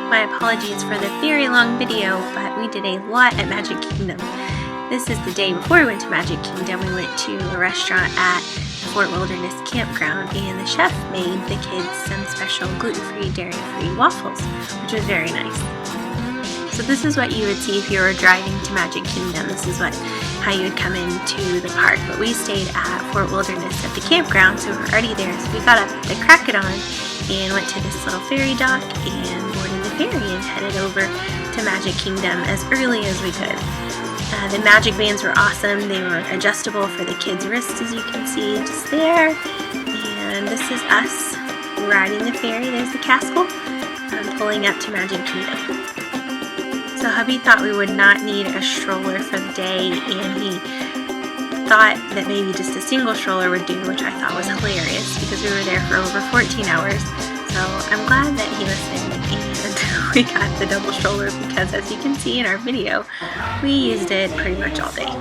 My apologies for the very long video, but we did a lot at Magic Kingdom. This is the day before we went to Magic Kingdom. We went to a restaurant at Fort Wilderness Campground, and the chef made the kids some special gluten-free, dairy-free waffles, which was very nice. So this is what you would see if you were driving to Magic Kingdom. This is how you would come into the park. But we stayed at Fort Wilderness at the campground, so we were already there. So we got up at the crack of dawn and went to this little ferry dock and boarded the ferry and headed over to Magic Kingdom as early as we could. The magic bands were awesome. They were adjustable for the kids' wrists, as you can see just there. And this is us riding the ferry. There's the castle pulling up to Magic Kingdom. So hubby thought we would not need a stroller for the day, and he thought that maybe just a single stroller would do, which I thought was hilarious because we were there for over 14 hours. So I'm glad that he listened and we got the double stroller because, as you can see in our video, we used it pretty much all day.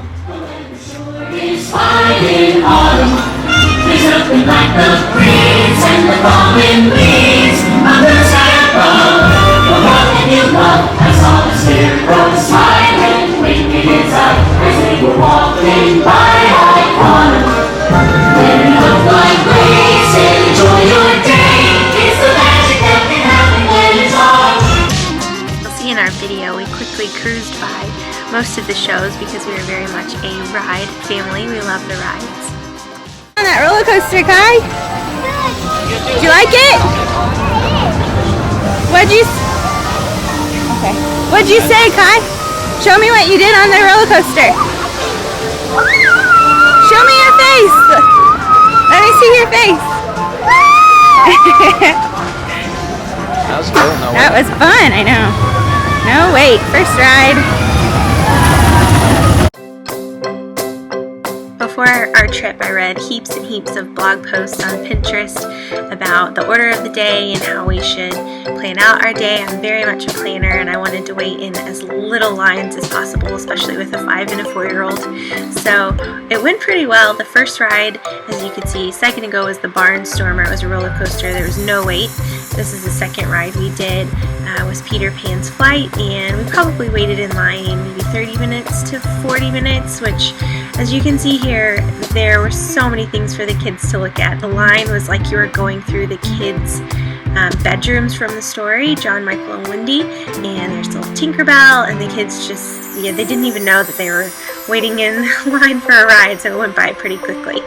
It's fine in autumn. There's nothing like the breeze and the falling leaves on the sky above. The one that you love has all the heroes smiling, winking his eye as they were walking by autumn. When you look like breeze, enjoy your day. It's the magic that can happen when it's on. You'll see in our video we quickly cruised by most of the shows because we are very much a ride family. We love the rides. On that roller coaster, Kai? Did you like it? What'd you say, Kai? Show me what you did on the roller coaster. Show me your face. Let me see your face. That was cool. No That was fun, I know. No, wait, first ride. Before our trip, I read heaps and heaps of blog posts on Pinterest about the order of the day and how we should plan out our day. I'm very much a planner, and I wanted to wait in as little lines as possible, especially with a 5 and a 4-year-old. So it went pretty well. The first ride, as you could see a second ago, was the Barnstormer. It was a roller coaster. There was no wait. This is the second ride we did. Was Peter Pan's Flight, and we probably waited in line maybe 30 minutes to 40 minutes, which, as you can see here, there were so many things for the kids to look at. The line was like you were going through the kids' bedrooms from the story, John, Michael, and Wendy, and there's the little Tinkerbell, and the kids just, they didn't even know that they were waiting in line for a ride, so it went by pretty quickly.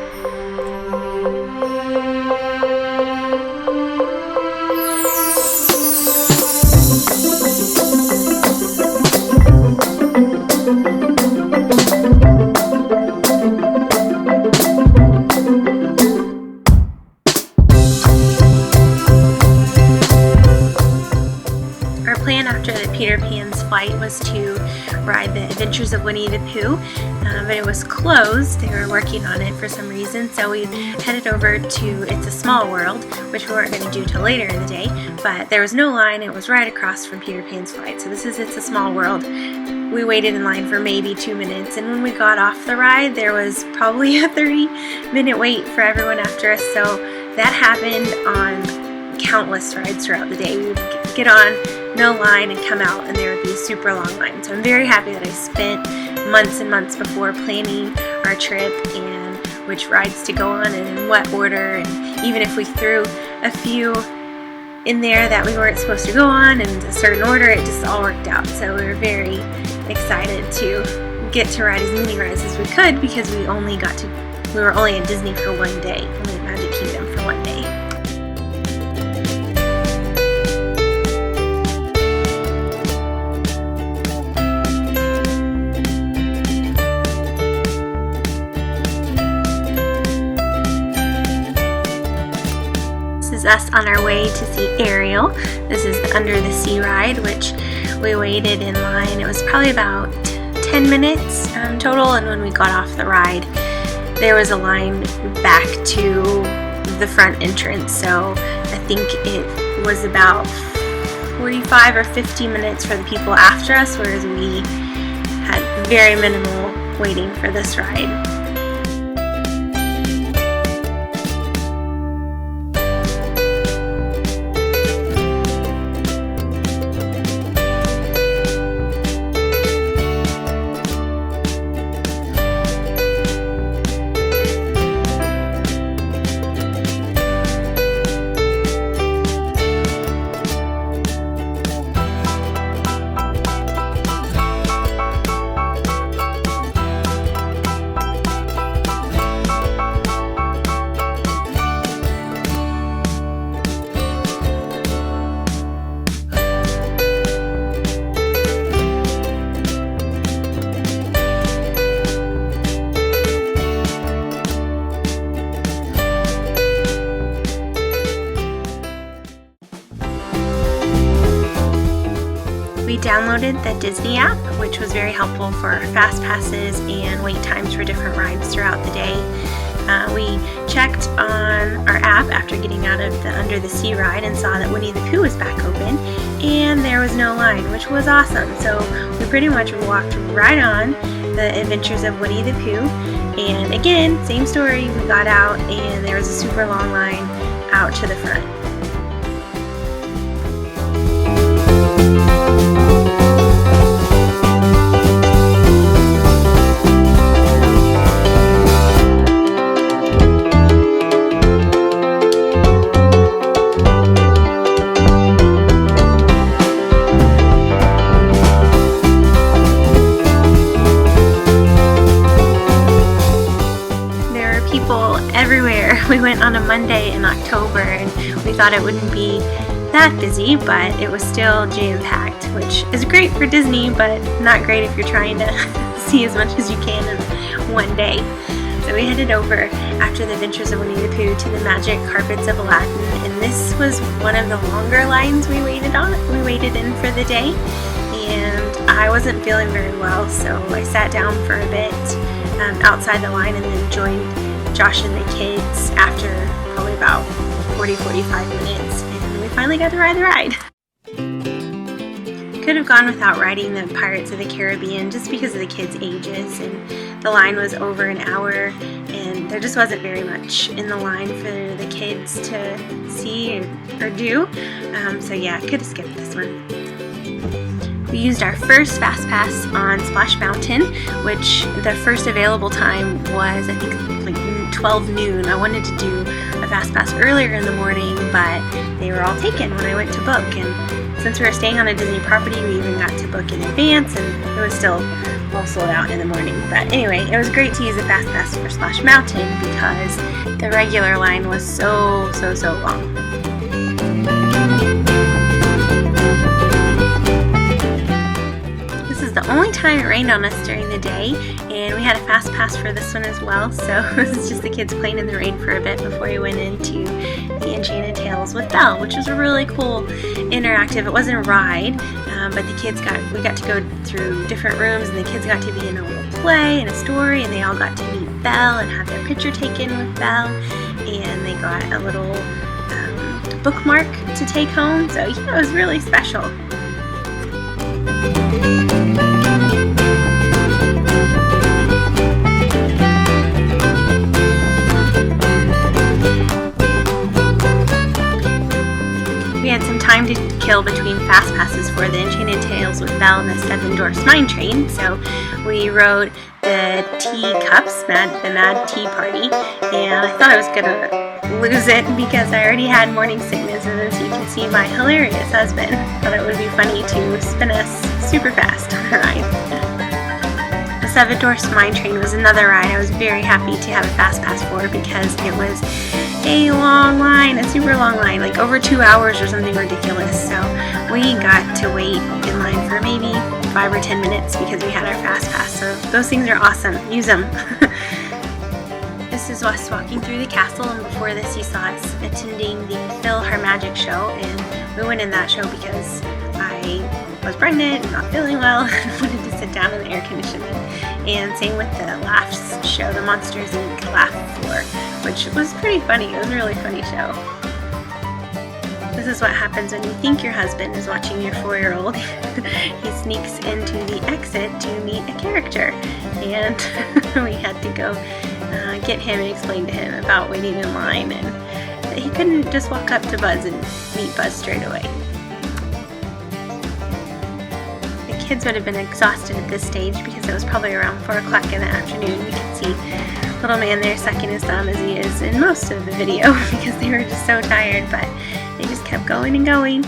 After the Peter Pan's Flight was to ride the Adventures of Winnie the Pooh, but it was closed. They were working on it for some reason, so we headed over to It's a Small World, which we weren't going to do till later in the day, but there was no line. It was right across from Peter Pan's Flight, so this is It's a Small World. We waited in line for maybe 2 minutes, and when we got off the ride, there was probably a 30-minute wait for everyone after us, so that happened on countless rides throughout the day. We would get on, no line, and come out, and there would be a super long line. So I'm very happy that I spent months and months before planning our trip and which rides to go on and in what order, and even if we threw a few in there that we weren't supposed to go on in a certain order, it just all worked out. So we were very excited to get to ride as many rides as we could because we were only at Disney for one day, only at Magic Kingdom for one day. Us on our way to see Ariel. This is the Under the Sea ride, which we waited in line. It was probably about 10 minutes total, and when we got off the ride, there was a line back to the front entrance, so I think it was about 45 or 50 minutes for the people after us, whereas we had very minimal waiting for this ride. We downloaded the Disney app, which was very helpful for FastPasses and wait times for different rides throughout the day. We checked on our app after getting out of the Under the Sea ride and saw that Winnie the Pooh was back open, and there was no line, which was awesome. So we pretty much walked right on the adventures of Winnie the Pooh, and again, same story, we got out and there was a super long line out to the front. Everywhere. We went on a Monday in October and we thought it wouldn't be that busy, but it was still jam-packed, which is great for Disney, but not great if you're trying to see as much as you can in one day. So we headed over after the Adventures of Winnie the Pooh to the Magic Carpets of Aladdin, and this was one of the longer lines we waited in for the day, and I wasn't feeling very well, so I sat down for a bit outside the line and then joined Josh and the kids after probably about 40-45 minutes, and we finally got to ride the ride. Could have gone without riding the Pirates of the Caribbean just because of the kids' ages, and the line was over an hour and there just wasn't very much in the line for the kids to see or do, so yeah, could have skipped this one. We used our first FastPass on Splash Mountain, which the first available time was, I think, like 12 noon. I wanted to do a FastPass earlier in the morning, but they were all taken when I went to book. And since we were staying on a Disney property, we even got to book in advance, and it was still all sold out in the morning. But anyway, it was great to use a FastPass for Splash Mountain because the regular line was so long. The only time it rained on us during the day, and we had a fast pass for this one as well, so it was just the kids playing in the rain for a bit before we went into the Enchanted Tales with Belle, which was a really cool interactive. It wasn't a ride, but we got to go through different rooms, and the kids got to be in a little play and a story, and they all got to meet Belle and have their picture taken with Belle, and they got a little bookmark to take home, so yeah, it was really special. We had some time to kill between FastPasses for the Enchanted Tales with Belle and the Seven Dwarfs Mine Train, so we rode the tea cups, the Mad Tea Party, and I thought I was gonna lose it because I already had morning sickness, and as you can see, my hilarious husband thought it would be funny to spin us super fast on a ride. The Seven Dwarfs Mine Train was another ride I was very happy to have a FastPass for because it was a long line, a super long line, like over 2 hours or something ridiculous. So we got to wait in line for maybe 5 or 10 minutes because we had our FastPass. So those things are awesome. Use them. This is us walking through the castle, and before this you saw us attending the Phil Her Magic show, and we went in that show because I was pregnant and not feeling well and wanted to sit down in the air conditioning. And same with the Laughs show, the Monsters Inc. Laugh Floor, which was pretty funny. It was a really funny show. This is what happens when you think your husband is watching your 4-year-old. He sneaks into the exit to meet a character, and we had to go get him and explain to him about waiting in line, and that he couldn't just walk up to Buzz and meet Buzz straight away. The kids would have been exhausted at this stage because it was probably around 4 o'clock in the afternoon. You can see little man there sucking his thumb as he is in most of the video because they were just so tired, but they just kept going and going.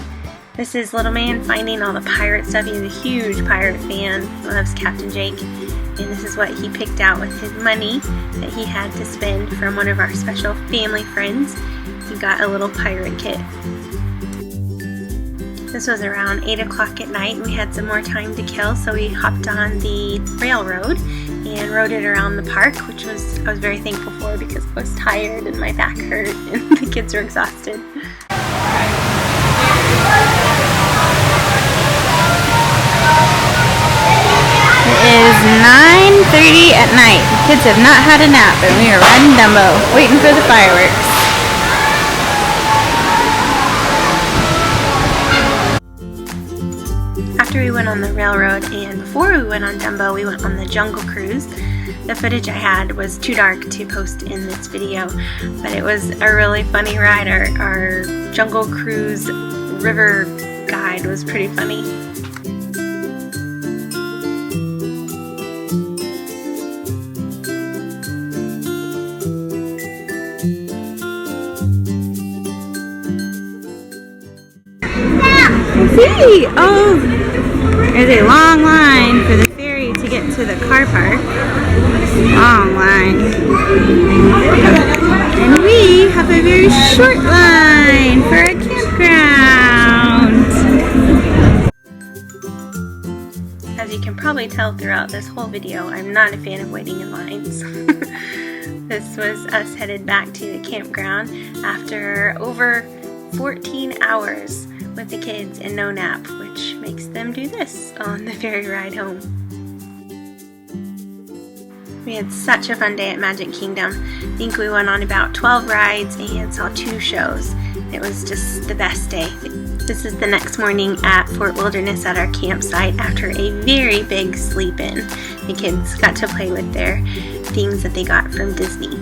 This is little man finding all the pirate stuff. He's a huge pirate fan, loves Captain Jake, and this is what he picked out with his money that he had to spend from one of our special family friends. He got a little pirate kit. This was around 8 o'clock at night, and we had some more time to kill, so we hopped on the railroad and rode it around the park, which I was very thankful for because I was tired and my back hurt and the kids were exhausted. at night. The kids have not had a nap, and we are riding Dumbo, waiting for the fireworks. After we went on the railroad and before we went on Dumbo, we went on the Jungle Cruise. The footage I had was too dark to post in this video, but it was a really funny ride. Our Jungle Cruise river guide was pretty funny. See! Oh! There's a long line for the ferry to get to the car park. Long line. And we have a very short line for our campground. As you can probably tell throughout this whole video, I'm not a fan of waiting in lines. This was us headed back to the campground after over 14 hours with the kids and no nap, which makes them do this on the ferry ride home. We had such a fun day at Magic Kingdom. I think we went on about 12 rides and saw 2 shows. It was just the best day. This is the next morning at Fort Wilderness at our campsite after a very big sleep-in. The kids got to play with their things that they got from Disney.